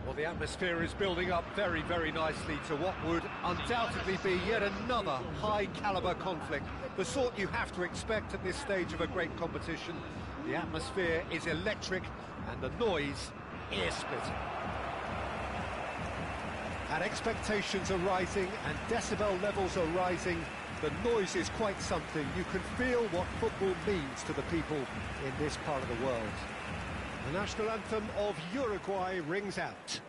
Well, the atmosphere is building up very, very nicely to what would undoubtedly be yet another high-caliber conflict, the sort you have to expect at this stage of a great competition. The atmosphere is electric and the noise ear-splitting. And expectations are rising and decibel levels are rising. The noise is quite something. You can feel what football means to the people in this part of the world. The national anthem of Uruguay rings out.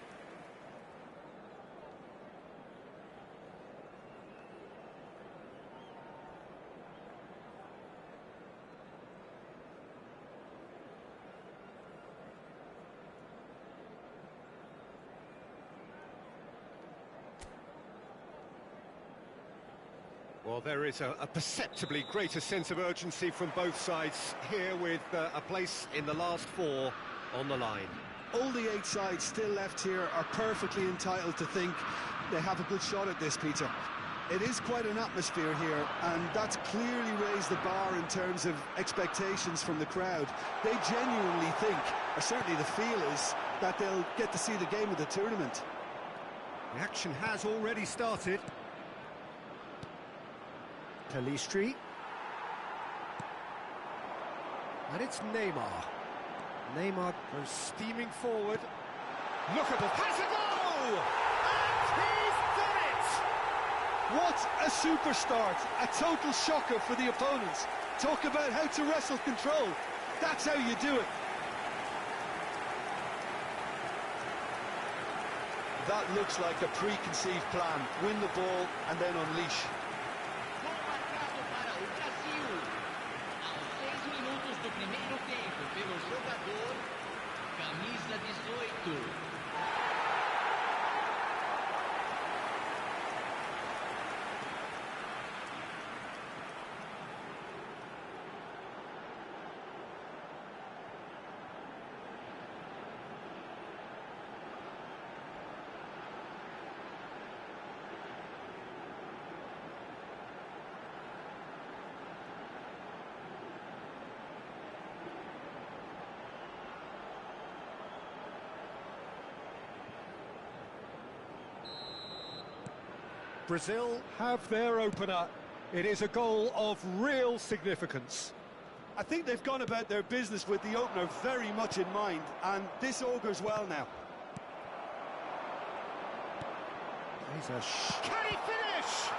Well, there is a perceptibly greater sense of urgency from both sides here, with a place in the last four on the line. All the 8 sides still left here are perfectly entitled to think they have a good shot at this, Peter. It is quite an atmosphere here, and that's clearly raised the bar in terms of expectations from the crowd. They genuinely think, or certainly the feel is, that they'll get to see the game of the tournament. The action has already started. Pelistri. And it's Neymar. Neymar goes steaming forward. Look at the pass, a goal! And he's done it! What a super start! A total shocker for the opponents. Talk about how to wrestle control. That's how you do it. That looks like a preconceived plan. Win the ball and then unleash. Gol marcado para o Brasil. Aos 6 minutos do primeiro tempo, pelo jogador, camisa 18. Brazil have their opener. It is a goal of real significance. I think they've gone about their business with the opener very much in mind, and this augurs well now. Can he finish?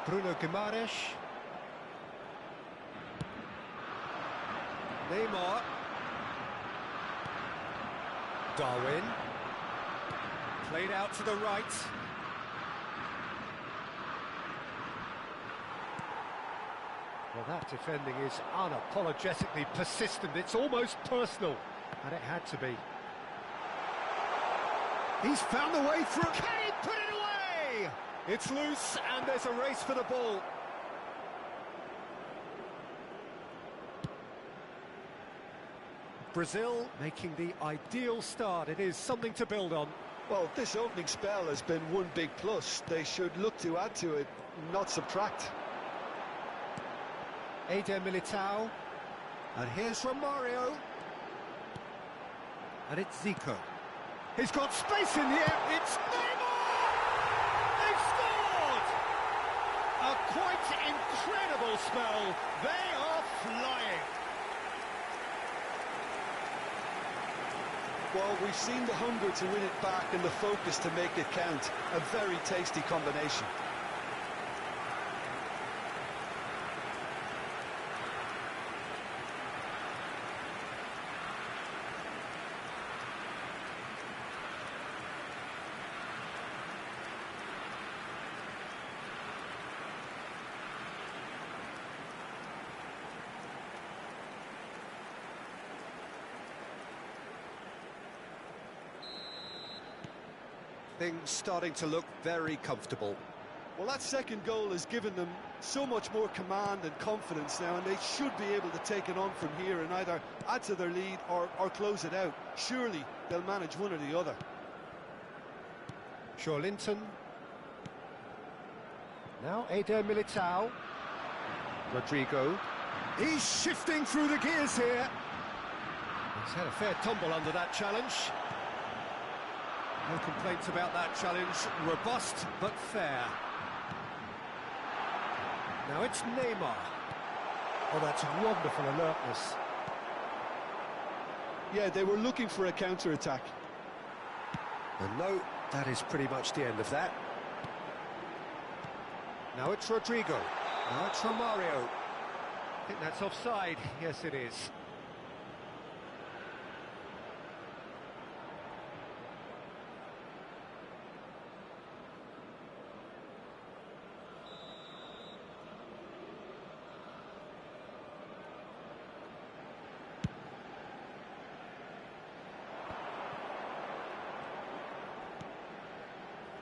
Bruno Guimaraes. Neymar. Darwin. Played out to the right. Well, that defending is unapologetically persistent. It's almost personal, and it had to be. He's found the way through. Can he put it away? It's loose, and there's a race for the ball. Brazil making the ideal start. It is something to build on. Well, this opening spell has been one big plus. They should look to add to it, not subtract. Eder Militao. And here's Romario. And it's Zico. He's got space in the air. It's Neymar! They've scored! A quite incredible spell. They are flying. Well, we've seen the hunger to win it back and the focus to make it count. A very tasty combination. Things starting to look very comfortable. Well, that second goal has given them so much more command and confidence now, and they should be able to take it on from here and either add to their lead or close it out. Surely they'll manage one or the other. Linton. Now Eder Militao. Rodrigo. He's shifting through the gears here. He's had a fair tumble under that challenge. No complaints about that challenge. Robust, but fair. Now it's Neymar. Oh, that's wonderful alertness. Yeah, they were looking for a counter-attack. And no, that is pretty much the end of that. Now it's Rodrigo. Now it's Romario. I think that's offside. Yes, it is.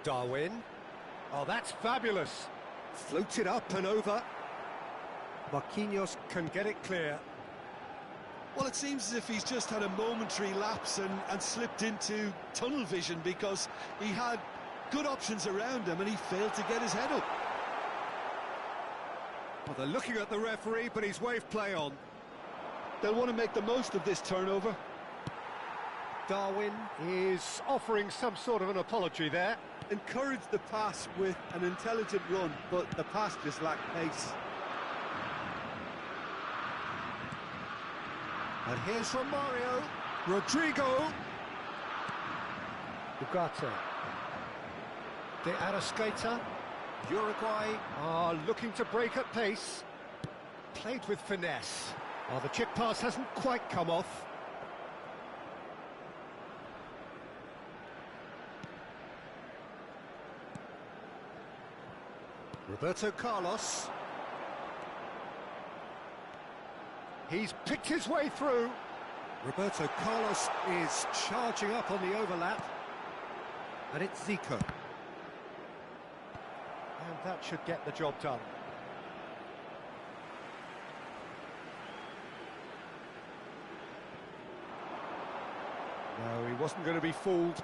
Darwin. Oh, that's fabulous. Floated up and over. Marquinhos can get it clear. Well, it seems as if he's just had a momentary lapse and slipped into tunnel vision, because he had good options around him and he failed to get his head up. Well, they're looking at the referee, but he's waved play on. They'll want to make the most of this turnover. Darwin is offering some sort of an apology there. Encouraged the pass with an intelligent run, but the pass just lacked pace. And here's Romario. Rodrigo. Ugarte. De Arrascaeta. Uruguay are looking to break at pace. Played with finesse. Oh, the chip pass hasn't quite come off. Roberto Carlos. He's picked his way through. Roberto Carlos is charging up on the overlap. And it's Zico. And that should get the job done. No, he wasn't going to be fooled.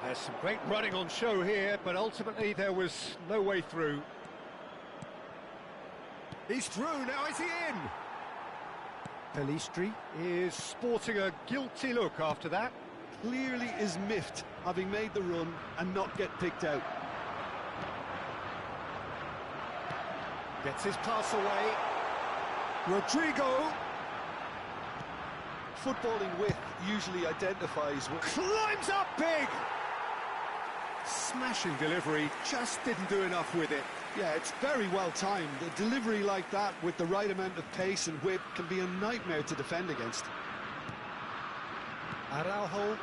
There's some great running on show here, but ultimately there was no way through. He's through, now is he in? Pelistri is sporting a guilty look after that. Clearly is miffed, having made the run and not get picked out. Gets his pass away. Rodrigo. Footballing width usually identifies with... Climbs up big! Smashing delivery, just didn't do enough with it. Yeah, it's very well timed. A delivery like that with the right amount of pace and whip can be a nightmare to defend against. Araujo.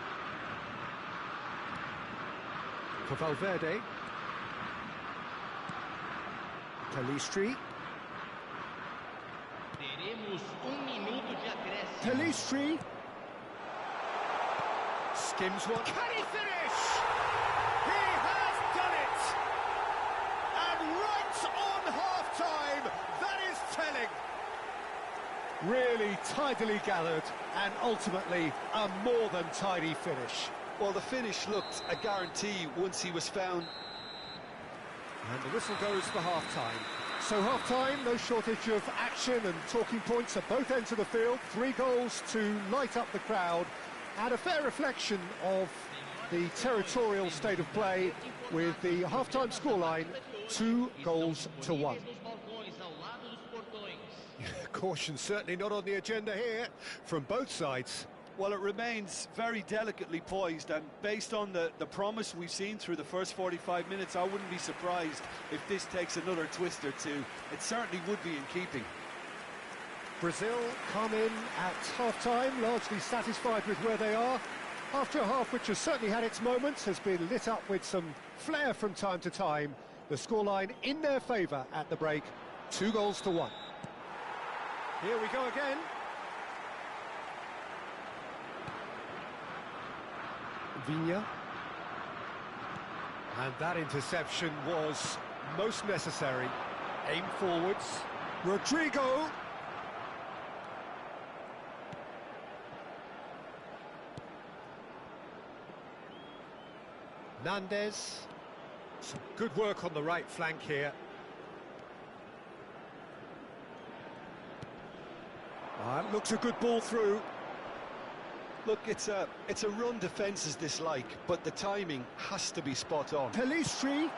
For Valverde. Pelistri. Teremos minuto de acréscimo. Pelistri. Skims one. Can he finish? He has done it! And right on half-time, that is telling. Really tidily gathered, and ultimately a more than tidy finish. Well, the finish looked a guarantee once he was found. And the whistle goes for half-time. So half-time, no shortage of action and talking points at both ends of the field. 3 goals to light up the crowd, and a fair reflection of the territorial state of play with the half-time scoreline, 2-1. Caution certainly not on the agenda here from both sides. Well, it remains very delicately poised, and based on the promise we've seen through the first 45 minutes, I wouldn't be surprised if this takes another twist or two. It certainly would be in keeping. Brazil come in at half-time, largely satisfied with where they are. After a half which has certainly had its moments, has been lit up with some flair from time to time. The scoreline in their favour at the break, 2-1. Here we go again. Viña. And that interception was most necessary. Aim forwards. Rodrigo. Nandez. Some good work on the right flank here. Looks a good ball through. Look, it's a run defences dislike, but the timing has to be spot on. Pelistri.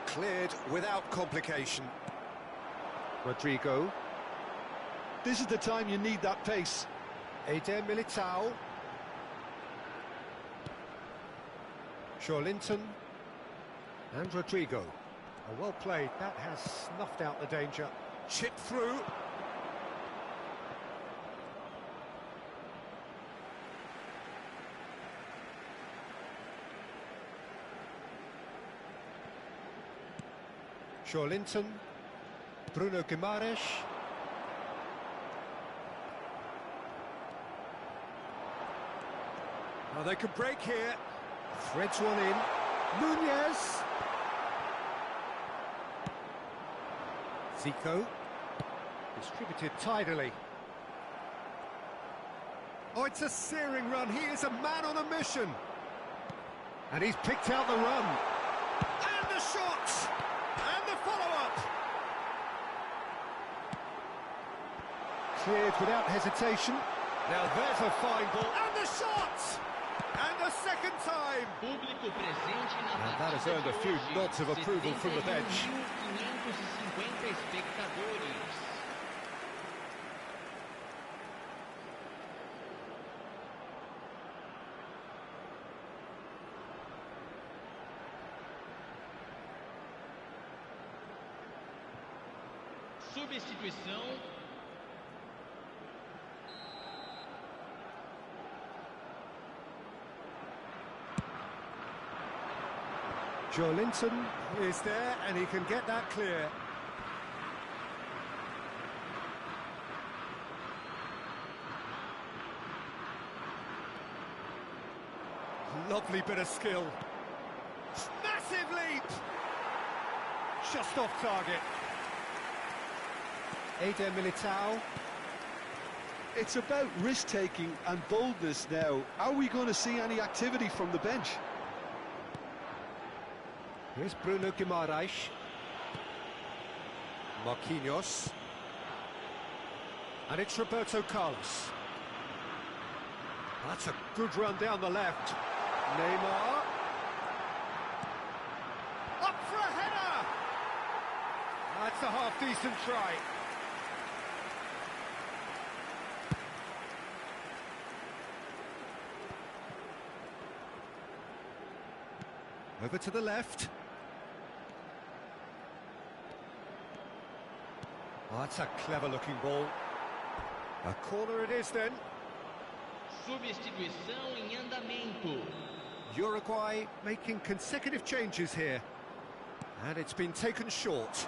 Cleared without complication. Rodrigo. This is the time you need that pace. Eder Militao. Linton. And Rodrigo. Oh, well played. That has snuffed out the danger. Chip through. Linton, Bruno Guimaraes. Oh, they could break here. Threads one in. Nunez. Zico. Distributed tidily. Oh, it's a searing run. He is a man on a mission. And he's picked out the run. And the shot! And the follow-up! Cleared without hesitation. Now there's a fine ball. And the shot! And the second time! And that has earned a few nods of approval from the bench. Substituição. Joelinton is there, and he can get that clear. Lovely bit of skill. Massive leap! Just off target. Eder Militao. It's about risk-taking and boldness now. Are we going to see any activity from the bench? Here's Bruno Guimaraes. Marquinhos. And it's Roberto Carlos. That's a good run down the left. Neymar. Up for a header! That's a half-decent try. Over to the left. Oh, that's a clever-looking ball. A corner it is then. Substituição em andamento. Uruguay making consecutive changes here. And it's been taken short.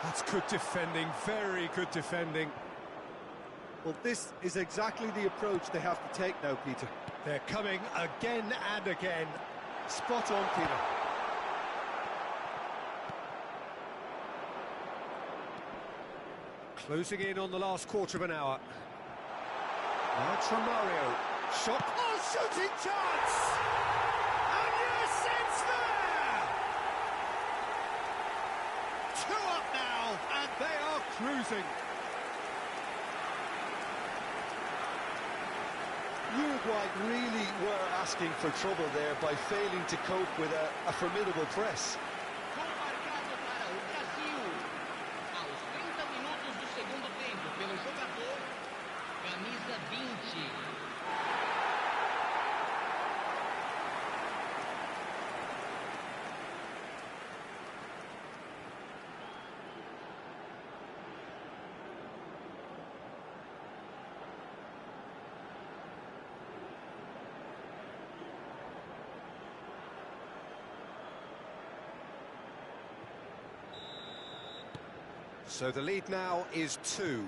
That's good defending, very good defending. Well, this is exactly the approach they have to take now, Peter. They're coming again and again. Spot on, Peter. Closing in on the last quarter of an hour. Now it's Romario. Shot. Oh, shooting chance! And yes, it's there! 2 up now, and they are cruising. Uruguay really were asking for trouble there by failing to cope with a formidable press. Gol marcado para o Brasil. Aos 30 minutos do segundo tempo, pelo jogador, camisa 20. So the lead now is 2.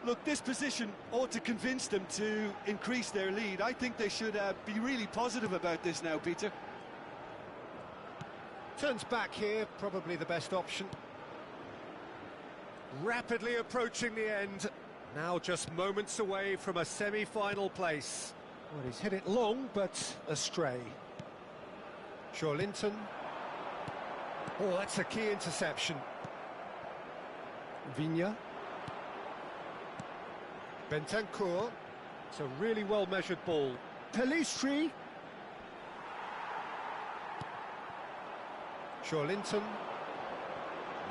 Look, this position ought to convince them to increase their lead. I think they should be really positive about this now, Peter. Turns back here, probably the best option. Rapidly approaching the end. Now just moments away from a semi-final place. Well, he's hit it long, but astray. Joelinton. Oh, that's a key interception. Vigna. Bentancur. It's a really well-measured ball. Pelistri. Joelinton.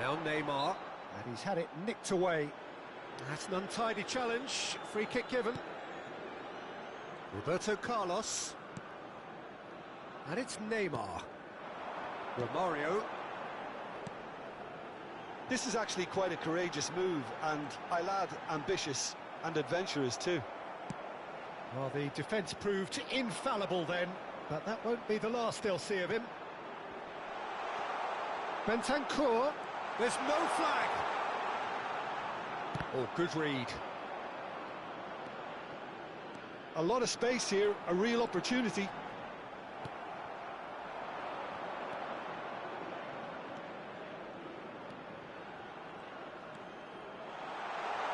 Now Neymar. And he's had it nicked away. That's an untidy challenge. Free kick given. Roberto Carlos. And it's Neymar. Romario. This is actually quite a courageous move, and I'll add ambitious and adventurous too. Well, the defence proved infallible then, but that won't be the last they'll see of him. Bentancur, there's no flag. Oh, good read. A lot of space here, a real opportunity.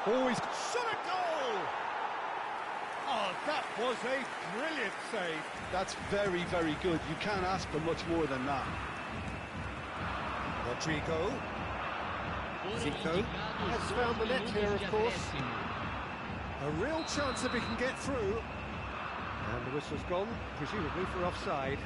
Always shot a goal! Oh, that was a brilliant save. That's very, very good. You can't ask for much more than that. Rodrigo. Zico has found the net here, of course. A real chance if he can get through. And the whistle's gone, presumably for offside.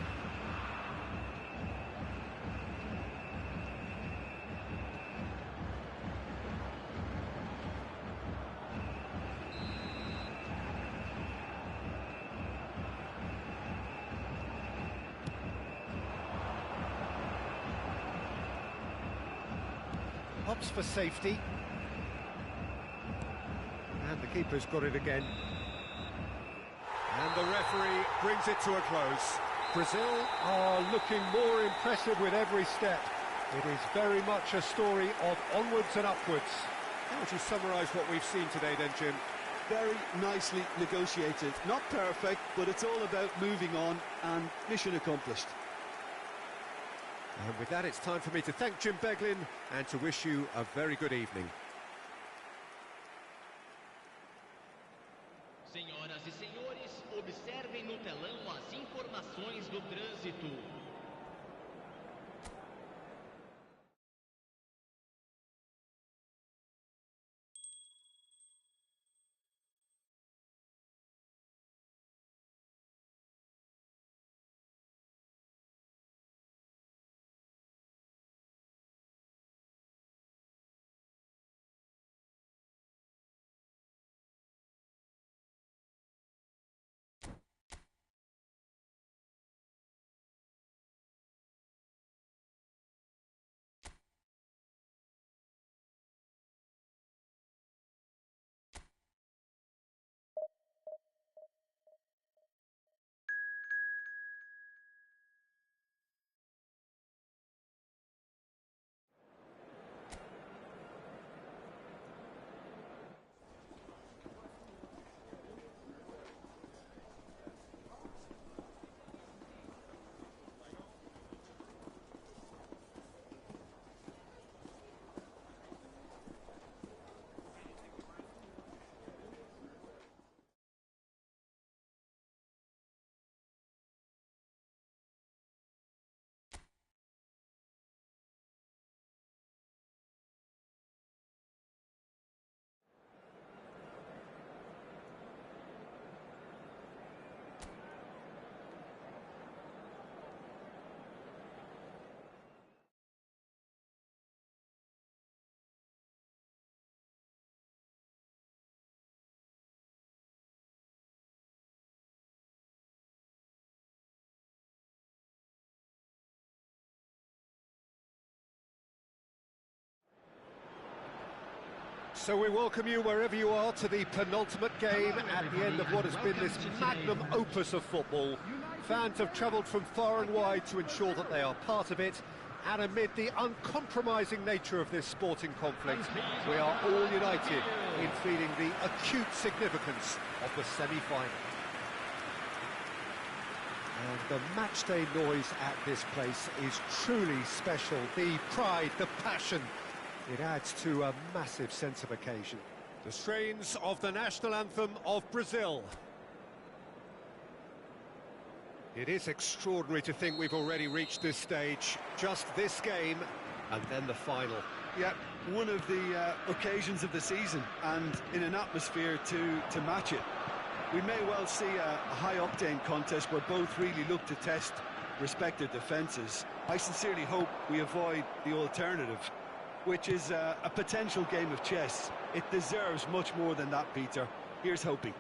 Opts for safety. And the keeper's got it again. And the referee brings it to a close. Brazil are looking more impressive with every step. It is very much a story of onwards and upwards. How would you summarise what we've seen today then, Jim? Very nicely negotiated. Not perfect, but it's all about moving on and mission accomplished. And with that, it's time for me to thank Jim Beglin and to wish you a very good evening. Senhoras e senhores, observem no telão as informações do trânsito. So we welcome you wherever you are to the penultimate game at the end of what has been this magnum opus of football. Fans have travelled from far and wide to ensure that they are part of it, and amid the uncompromising nature of this sporting conflict, we are all united in feeling the acute significance of the semi-final. And the matchday noise at this place is truly special. The pride, the passion, it adds to a massive sense of occasion. The strains of the national anthem of Brazil. It is extraordinary to think we've already reached this stage. Just this game, and then the final. Yeah, one of the occasions of the season, and in an atmosphere to match it. We may well see a high-octane contest where both really look to test respective defences. I sincerely hope we avoid the alternative, which is a potential game of chess. It deserves much more than that, Peter. Here's hoping.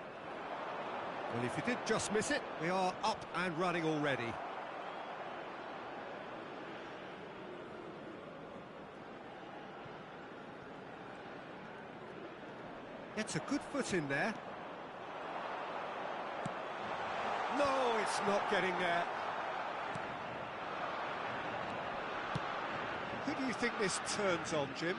Well, if you did just miss it, we are up and running already. Gets a good foot in there. No, it's not getting there. Who do you think this turns on, Jim?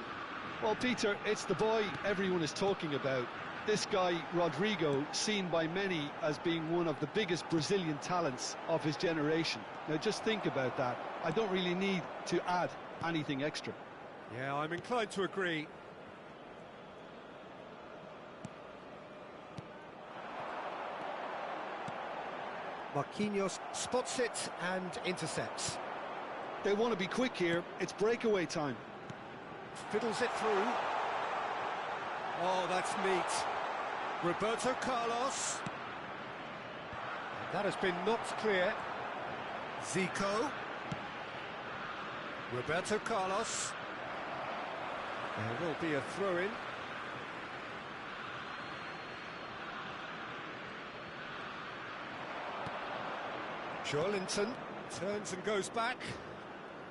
Well, Peter, it's the boy everyone is talking about. This guy, Rodrigo, seen by many as being one of the biggest Brazilian talents of his generation. Now, just think about that. I don't really need to add anything extra. Yeah, I'm inclined to agree. Marquinhos spots it and intercepts. They want to be quick here. It's breakaway time. Fiddles it through. Oh, that's neat. Roberto Carlos. And that has been knocked clear. Zico. Roberto Carlos. There will be a throw-in. Joelinton turns and goes back.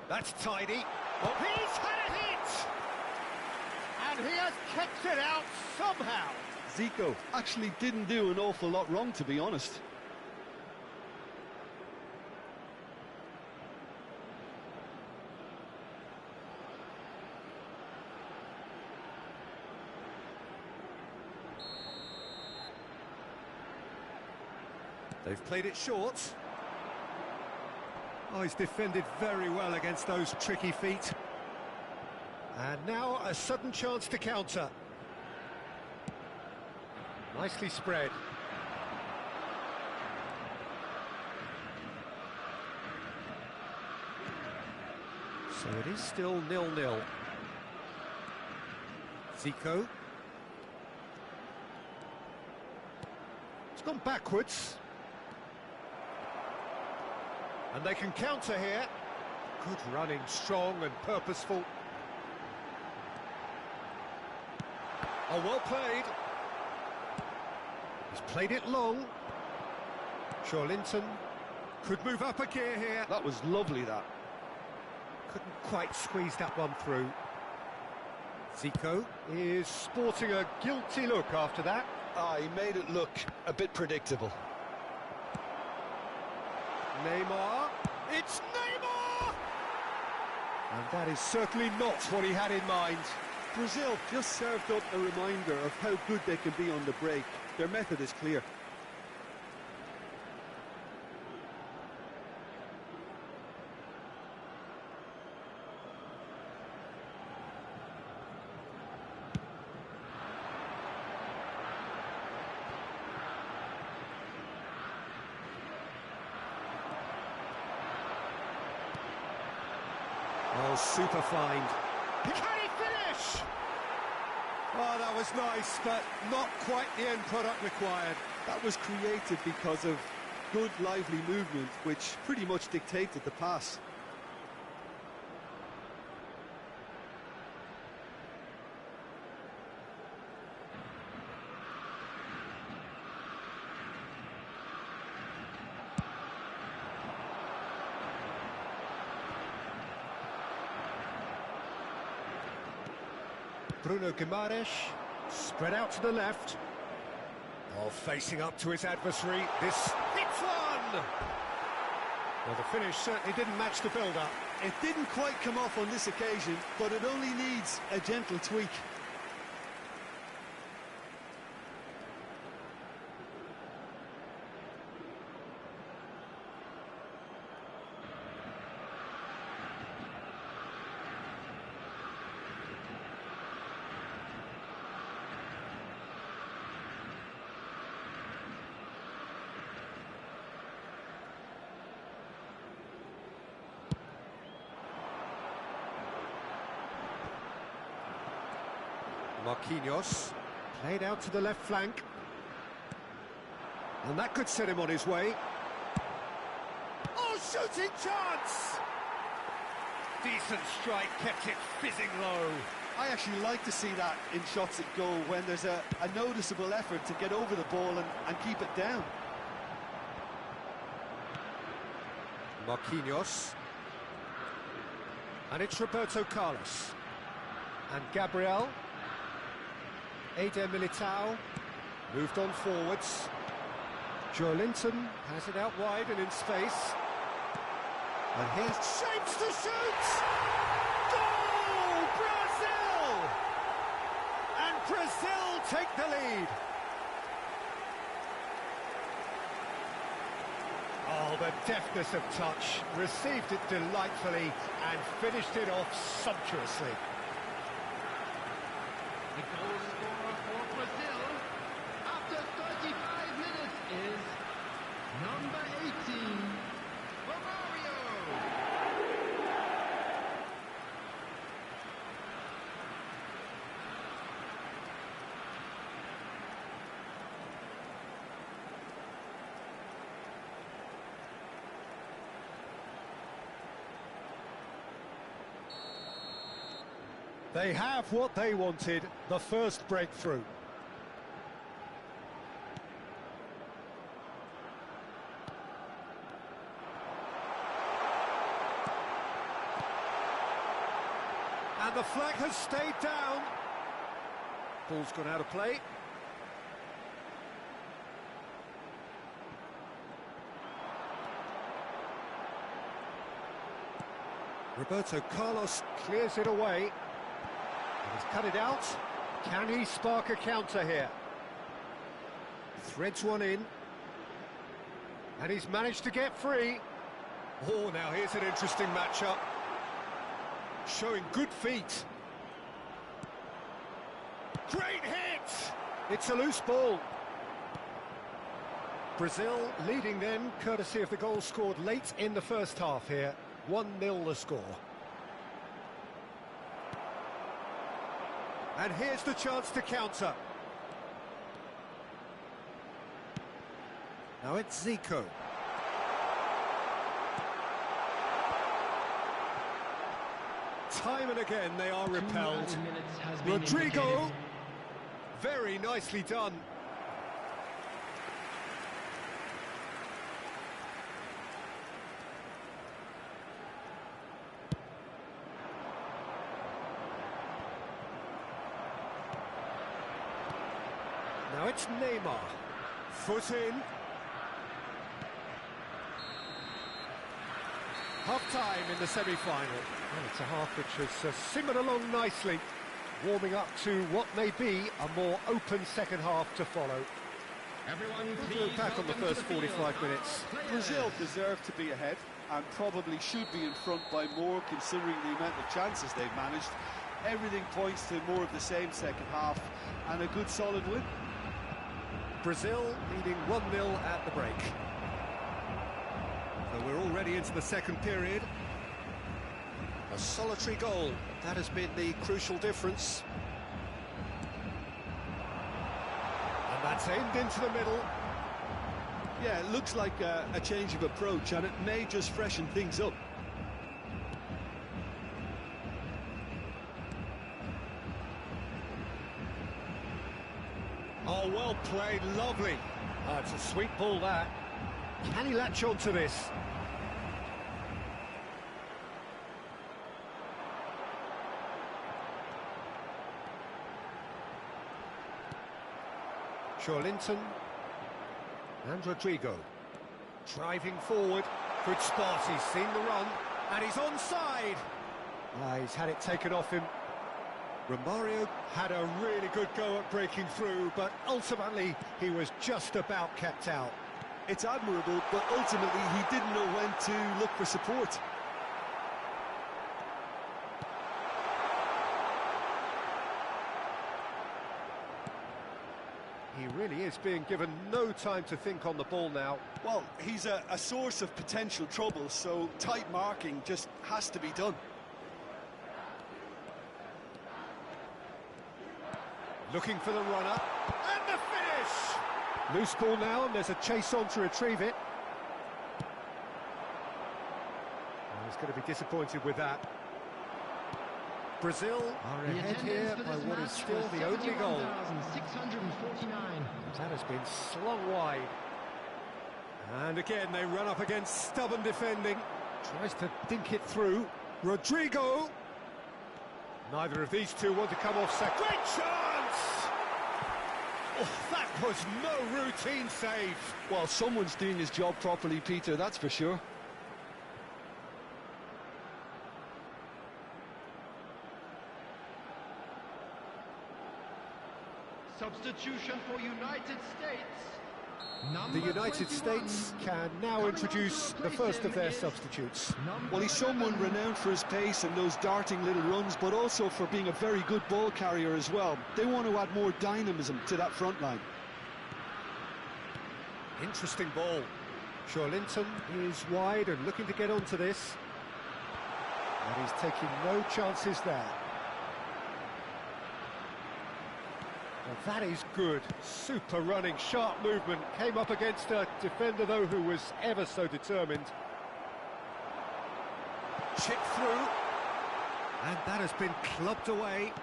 That's tidy. Oh, he's had a hit! And he has kept it out somehow. Zico actually didn't do an awful lot wrong, to be honest. They've played it short. Oh, he's defended very well against those tricky feet. And now a sudden chance to counter. Nicely spread. So it is still 0-0. Zico. It's gone backwards. And they can counter here. Good running, strong and purposeful. Oh, well played. He's played it long. Linton could move up a gear here. That was lovely, that. Couldn't quite squeeze that one through. Zico is sporting a guilty look after that. Ah, he made it look a bit predictable. Neymar. It's Neymar! And that is certainly not what he had in mind. Brazil just served up a reminder of how good they can be on the break. Their method is clear. Oh, super find. Can he finish? Oh, that was nice, but not quite the end product required. That was created because of good, lively movement, which pretty much dictated the pass. Bruno Guimaraes, spread out to the left. Oh, facing up to his adversary. This hits one! Well, the finish certainly didn't match the build-up. It didn't quite come off on this occasion, but it only needs a gentle tweak. Marquinhos, played out to the left flank. And that could set him on his way. Oh, shooting chance! Decent strike, kept it fizzing low. I actually like to see that in shots at goal, when there's a noticeable effort to get over the ball and keep it down. Marquinhos. And it's Roberto Carlos. And Gabriel. Eder Militao moved on forwards. Linton has it out wide and in space. And here's shapes to shoot! Goal! Brazil! And Brazil take the lead. Oh, the deftness of touch. Received it delightfully and finished it off sumptuously. The goal scorer for Brazil after 35 minutes is number 18, Romario. They have what they wanted, the first breakthrough. And the flag has stayed down. Ball's gone out of play. Roberto Carlos clears it away. He's cut it out. Can he spark a counter here? Threads one in. And he's managed to get free. Oh, now here's an interesting matchup. Showing good feet. Great hit! It's a loose ball. Brazil leading then, courtesy of the goal scored late in the first half here. 1-0 the score. And here's the chance to counter. Now it's Zico. Time and again they are repelled. Rodrigo, very nicely done. Now it's Neymar. Foot in. Half-time in the semi-final. Well, it's a half which has simmered along nicely, warming up to what may be a more open second half to follow. We'll look back on the first 45 minutes. Brazil deserve to be ahead and probably should be in front by more, considering the amount of chances they've managed. Everything points to more of the same second half and a good solid win. Brazil leading 1-0 at the break. So we're already into the second period. A solitary goal, that has been the crucial difference. And that's aimed into the middle. Yeah, it looks like a change of approach, and it may just freshen things up. Oh, well played, lovely. Oh, it's a sweet ball, that. Can he latch on to this? Linton and Rodrigo driving forward. Good spot, he's seen the run and he's onside. He's had it taken off him. Romario had a really good go at breaking through, but ultimately he was just about kept out. It's admirable, but ultimately he didn't know when to look for support. He really is being given no time to think on the ball now. Well, he's a source of potential trouble, so tight marking just has to be done. Looking for the runner, and the finish! Loose ball now, and there's a chase on to retrieve it. Well, he's going to be disappointed with that. Brazil are ahead here by what is still the only goal. That has been slung wide. And again, they run up against stubborn defending. Tries to dink it through. Rodrigo! Neither of these two want to come off set. Great chance! Oh, that was no routine save. Well, someone's doing his job properly, Peter, that's for sure. Substitution for United States. The United States can now introduce the first of their substitutes. Well, he's someone renowned for his pace and those darting little runs, but also for being a very good ball carrier as well. They want to add more dynamism to that front line. Interesting ball. Linton is wide and looking to get onto this. And he's taking no chances there. Well, that is good. Super running, sharp movement. Came up against a defender, though, who was ever so determined. Chip through. And that has been clubbed away.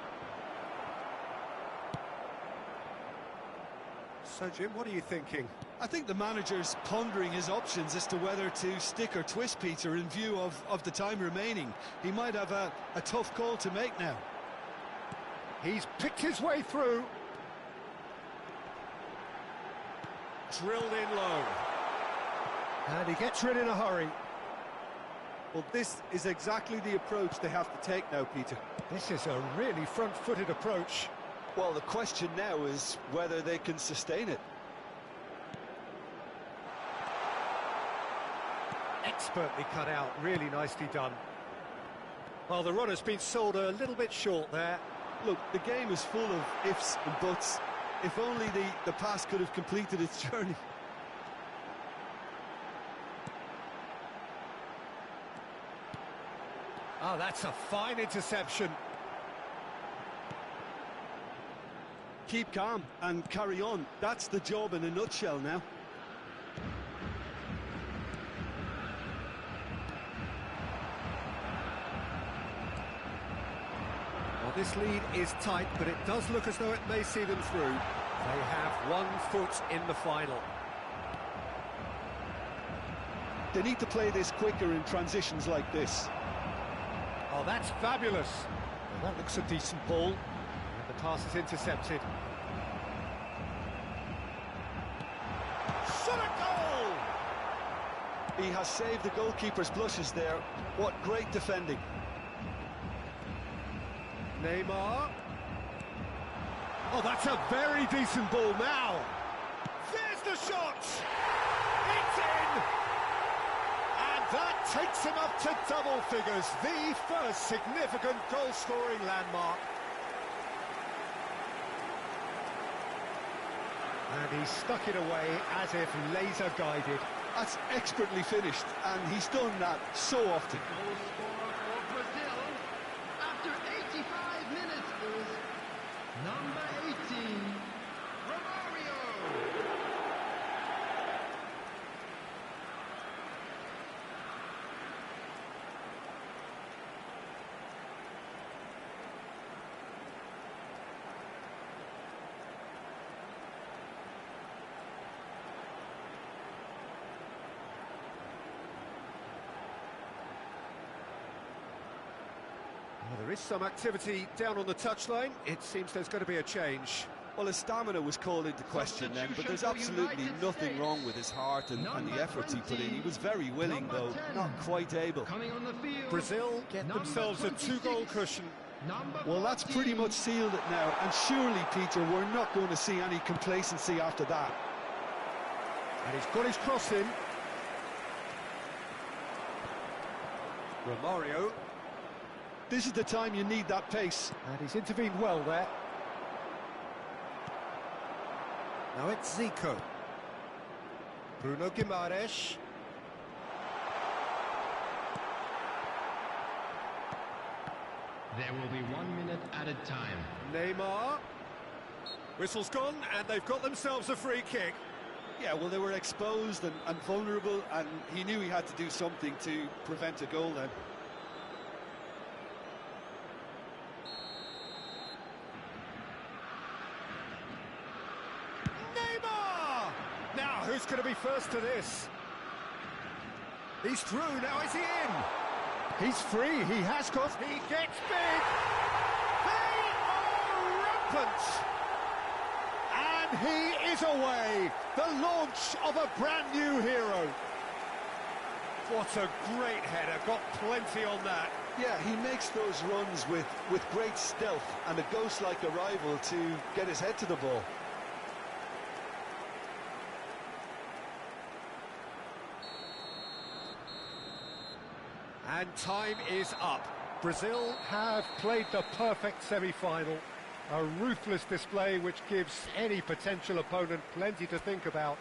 So, Jim, what are you thinking? I think the manager's pondering his options as to whether to stick or twist, Peter, in view of the time remaining. He might have a tough call to make now. He's picked his way through. Drilled in low. And he gets rid in a hurry. Well, this is exactly the approach they have to take now, Peter. This is a really front-footed approach. Well, the question now is whether they can sustain it. Expertly cut out, really nicely done. Well, the runner's been sold a little bit short there. Look, the game is full of ifs and buts. If only the pass could have completed its journey. Oh, that's a fine interception. Keep calm and carry on. That's the job in a nutshell now. Well, this lead is tight, but it does look as though it may see them through. They have 1 foot in the final. They need to play this quicker in transitions like this. Oh, that's fabulous. Well, that looks a decent ball. And the pass is intercepted. Shot a goal! He has saved the goalkeeper's blushes there. What great defending. Neymar. Oh, that's a very decent ball now. There's the shot! It's in! And that takes him up to double figures, the first significant goal-scoring landmark. And he stuck it away as if laser-guided. That's expertly finished, and he's done that so often. Goal scorer for Brazil after 85 minutes is number 18, Romario. Well, there is some activity down on the touchline. It seems there's going to be a change. Well, his stamina was called into question then, but there's absolutely nothing wrong with his heart and the efforts he put in. He was very willing, though, not quite able. Coming on the field, Brazil get themselves a 2-goal cushion. Well, that's pretty much sealed it now, and surely, Peter, we're not going to see any complacency after that. And he's got his cross in. Romario. This is the time you need that pace. And he's intervened well there. Now it's Zico. Bruno Guimaraes. There will be 1 minute at a time. Neymar. Whistle's gone, and they've got themselves a free kick. Yeah, well, they were exposed and vulnerable, and he knew he had to do something to prevent a goal then. Now, who's going to be first to this? He's through, now is he in? He's free, he has got... He gets big! They are rampant! And he is away! The launch of a brand new hero! What a great header, got plenty on that. Yeah, he makes those runs with great stealth and a ghost-like arrival to get his head to the ball. And time is up. Brazil have played the perfect semi-final. A ruthless display which gives any potential opponent plenty to think about.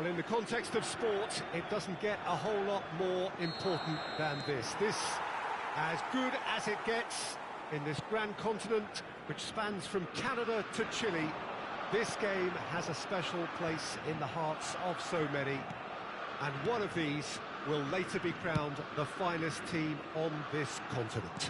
Well, in the context of sport, it doesn't get a whole lot more important than this. This, as good as it gets in this grand continent, which spans from Canada to Chile. This game has a special place in the hearts of so many, and one of these will later be crowned the finest team on this continent.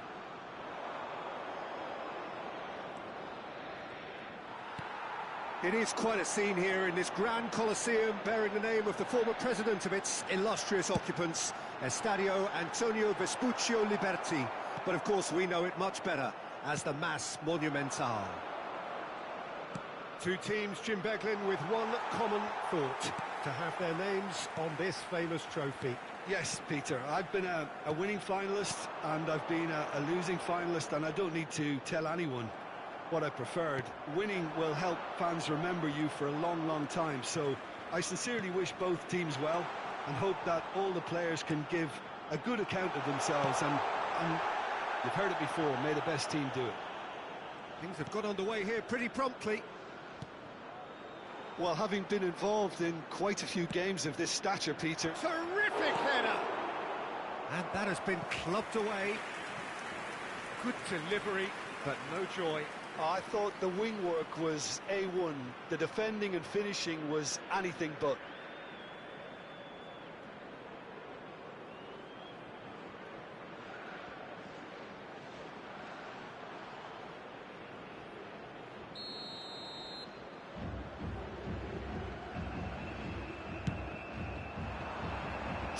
It is quite a scene here in this Grand Coliseum, bearing the name of the former president of its illustrious occupants, Estadio Antonio Vespuccio Liberti. But of course we know it much better as the Mas Monumental. Two teams, Jim Beglin, with one common thought: to have their names on this famous trophy. Yes, Peter, I've been a winning finalist and I've been a losing finalist, and I don't need to tell anyone what I preferred. Winning will help fans remember you for a long, long time, so I sincerely wish both teams well and hope that all the players can give a good account of themselves, and you've heard it before, may the best team do it. Things have got underway here pretty promptly. Well, having been involved in quite a few games of this stature, Peter... Terrific header! And that has been clubbed away. Good delivery, but no joy. I thought the wing work was A1. The defending and finishing was anything but.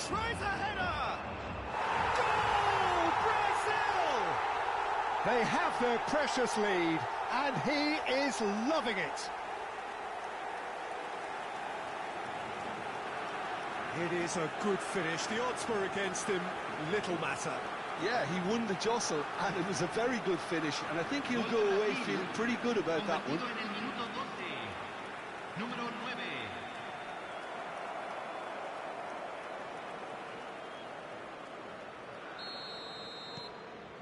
Tries a header! Goal! Brazil! They have their precious lead, and he is loving it. It is a good finish. The odds were against him, little matter. Yeah, he won the jostle, and it was a very good finish, and I think he'll go away feeling pretty good about that one.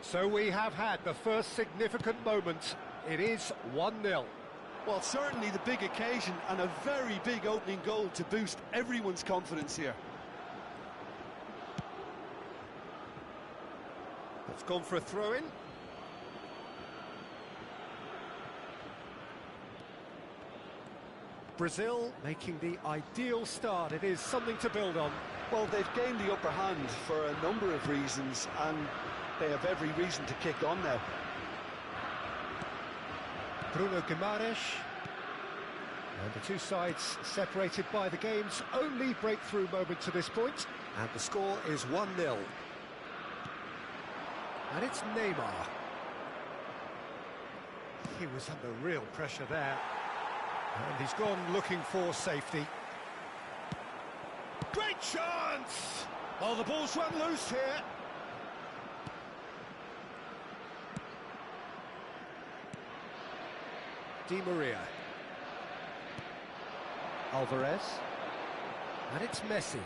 So we have had the first significant moment. It is 1-0. Well, certainly the big occasion and a very big opening goal to boost everyone's confidence here. It's gone for a throw-in. Brazil making the ideal start. It is something to build on. Well, they've gained the upper hand for a number of reasons, and they have every reason to kick on now. Bruno Guimaraes. And the two sides separated by the game's only breakthrough moment to this point. And the score is 1-0. And it's Neymar. He was under real pressure there. And he's gone looking for safety. Great chance! Oh, the ball's run loose here. Di Maria. Alvarez. And it's Messi.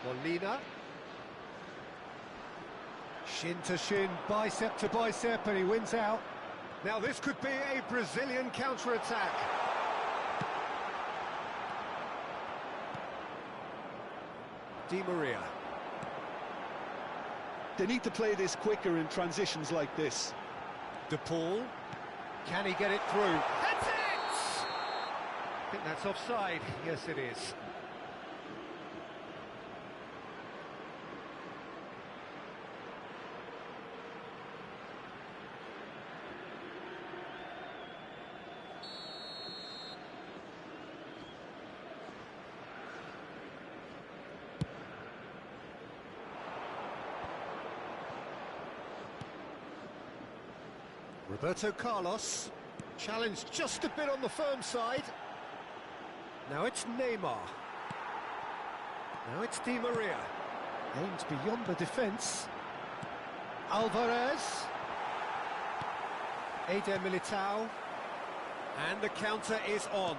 Molina. Shin to shin, bicep to bicep, and he wins out. Now this could be a Brazilian counter-attack. Di Maria. They need to play this quicker in transitions like this. De Paul. Can he get it through? That's it! I think that's offside. Yes, it is. Roberto Carlos, challenged just a bit on the firm side. Now it's Neymar. Now it's Di Maria. Aimed beyond the defence. Alvarez. Eder Militao. And the counter is on.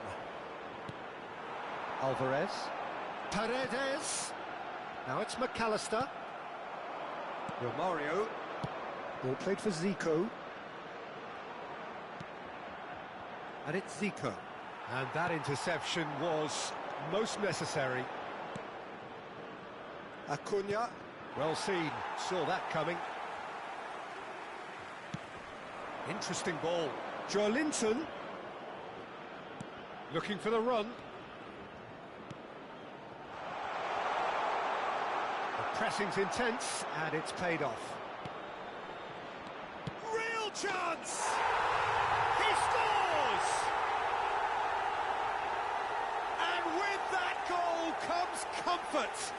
Alvarez. Paredes. Now it's McAllister. Romario. Ball played for Zico. And it's Zico. And that interception was most necessary. Acuna. Well seen, saw that coming. Interesting ball. Joelinton. Looking for the run. The pressing's intense, and it's paid off. Real chance! He scores! And with that goal comes comfort.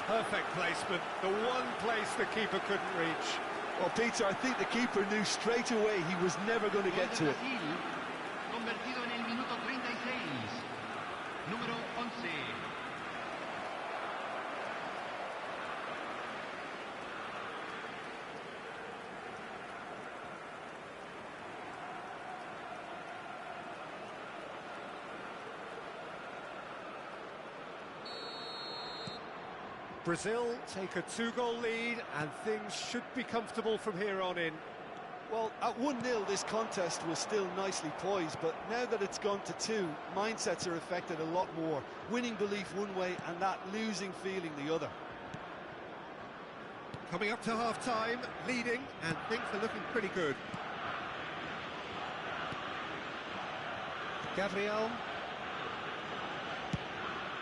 Perfect placement, the one place the keeper couldn't reach. Well, Peter, I think the keeper knew straight away he was never going to get to it. Convertido en el minuto 36. Número 11. Brazil take a 2-goal lead, and things should be comfortable from here on in. Well, at 1-0, this contest was still nicely poised, but now that it's gone to 2, mindsets are affected a lot more. Winning belief one way and that losing feeling the other. Coming up to half-time, leading, and things are looking pretty good. Gabriel.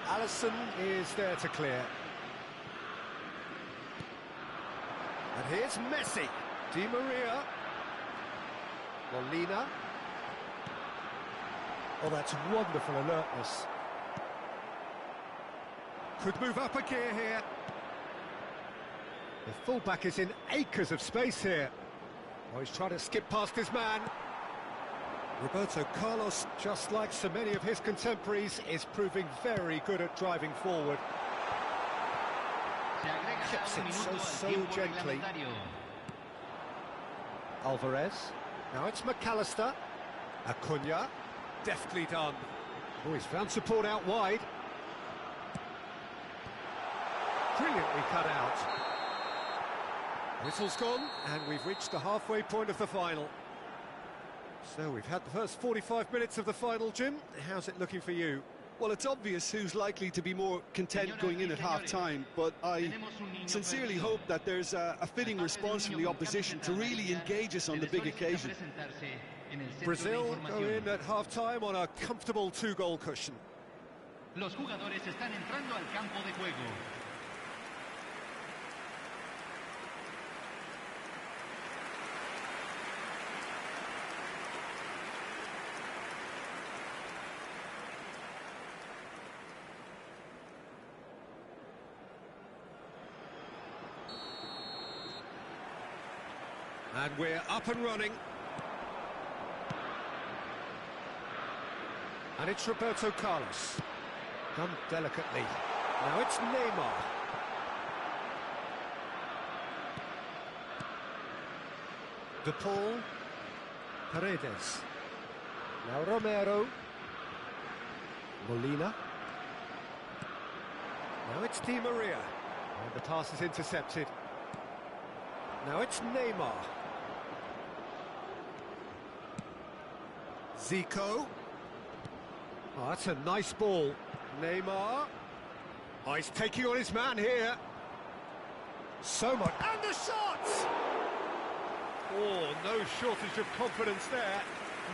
Alisson is there to clear. And here's Messi. Di Maria. Molina. Oh, that's wonderful alertness. Could move up a gear here. The fullback is in acres of space here. Oh, he's trying to skip past his man. Roberto Carlos, just like so many of his contemporaries, is proving very good at driving forward. Chips it so gently. Alvarez. Now it's McAllister. Acuna. Deftly done. Oh, he's found support out wide. Brilliantly cut out. Whistle's gone, and we've reached the halfway point of the final. So we've had the first 45 minutes of the final, Jim. How's it looking for you? Well, it's obvious who's likely to be more content going in at half-time, but I sincerely hope that there's a fitting response from the opposition to really engage us on the big occasion. Brazil go in at half-time on a comfortable 2-goal cushion. Los jugadores están entrando al campo de juego. And we're up and running. And it's Roberto Carlos. Done delicately. Now it's Neymar. De Paul. Paredes. Now Romero. Molina. Now it's Di Maria. And the pass is intercepted. Now it's Neymar. Zico. Oh, that's a nice ball. Neymar. Oh, he's taking on his man here. So much. And the shot! Oh, no shortage of confidence there.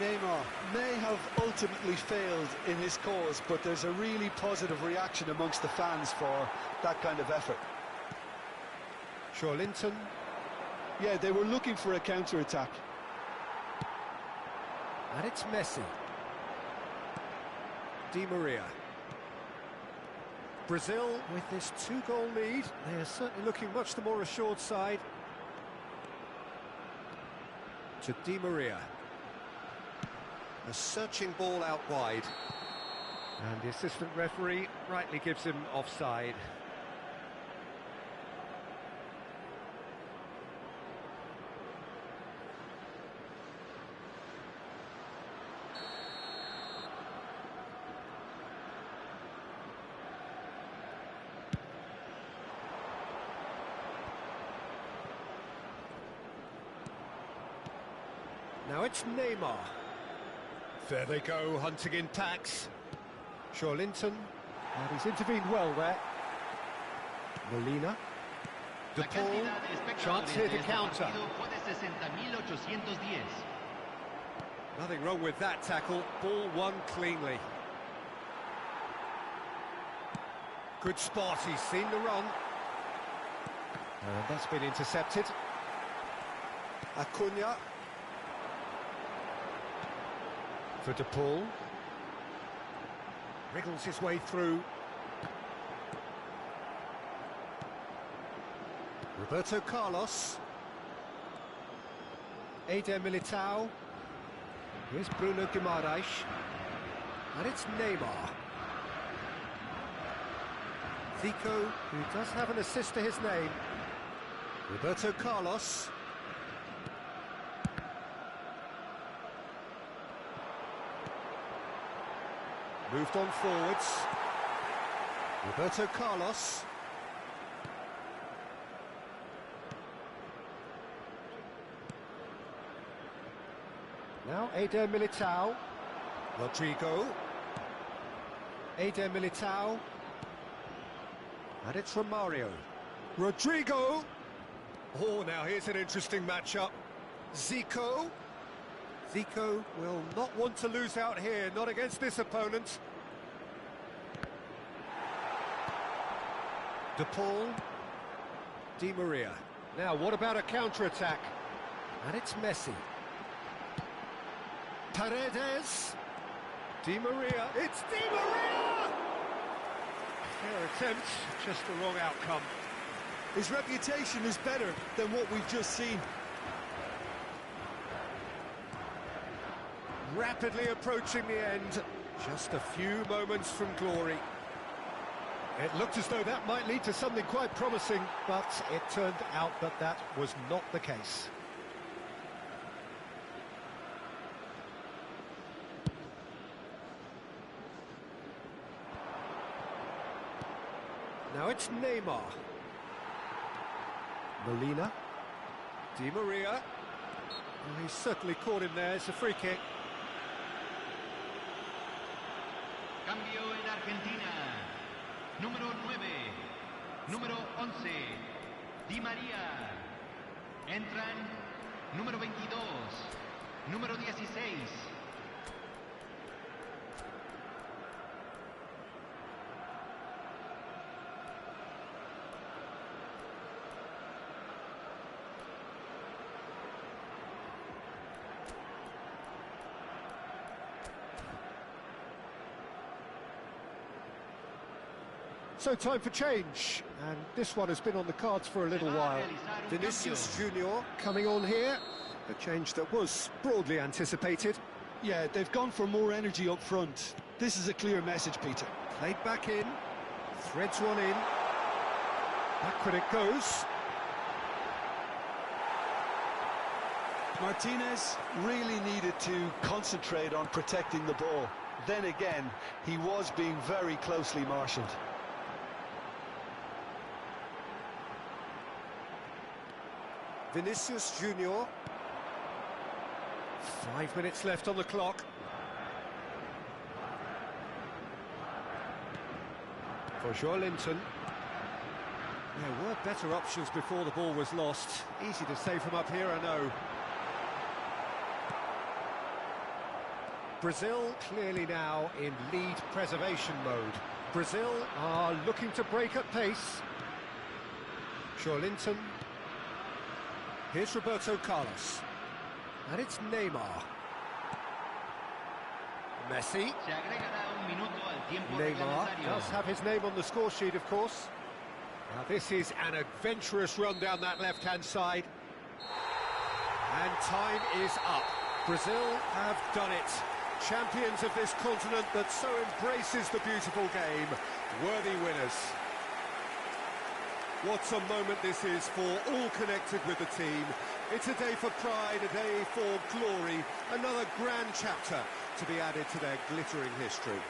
Neymar may have ultimately failed in his cause, but there's a really positive reaction amongst the fans for that kind of effort. Joelinton. Yeah, they were looking for a counter-attack. And it's Messi. Di Maria. Brazil, with this 2-goal lead, they are certainly looking much the more assured side. To Di Maria. A searching ball out wide. And the assistant referee rightly gives him offside. Now it's Neymar. There they go, hunting in packs. Linton, and he's intervened well there. Molina. De Paul, chance here to counter. Nothing wrong with that tackle, ball won cleanly. Good spot, he's seen the run. And that's been intercepted. Acuna. For De Paul. Wriggles his way through. Roberto Carlos. Eder Militao. Here's Bruno Guimaraes. And it's Neymar. Zico, who does have an assist to his name. Roberto Carlos. Moved on forwards. Roberto Carlos. Now Eder Militao. Rodrigo. Eder Militao. And it's Romario. Rodrigo. Oh, now here's an interesting matchup. Zico. Zico will not want to lose out here, not against this opponent. De Paul. Di Maria. Now, what about a counter-attack? And it's Messi. Paredes. Di Maria. It's Di Maria! Fair attempt, just the wrong outcome. His reputation is better than what we've just seen. Rapidly approaching the end, just a few moments from glory. It looked as though that might lead to something quite promising, but it turned out that that was not the case. Now it's Neymar. Molina. Di Maria. Well, he's certainly caught him there, it's a free kick. Cambio en Argentina. Número 9. Número 11. Di María. Entran número 22. Número 16. So time for change, and this one has been on the cards for a little while. Vinicius Junior coming on here, a change that was broadly anticipated. Yeah, they've gone for more energy up front. This is a clear message, Peter. Played back in, threads one in, backward it goes. Martinez really needed to concentrate on protecting the ball. Then again, he was being very closely marshalled. Vinicius Junior. 5 minutes left on the clock. For Linton. There were better options before the ball was lost. Easy to say from up here, I know. Brazil clearly now in lead preservation mode. Brazil are looking to break at pace. Linton. Here's Roberto Carlos. And it's Neymar. Messi. Neymar does have his name on the score sheet, of course. Now this is an adventurous run down that left-hand side. And time is up. Brazil have done it. Champions of this continent that so embraces the beautiful game. Worthy winners. What a moment this is for all connected with the team. It's a day for pride, a day for glory, another grand chapter to be added to their glittering history.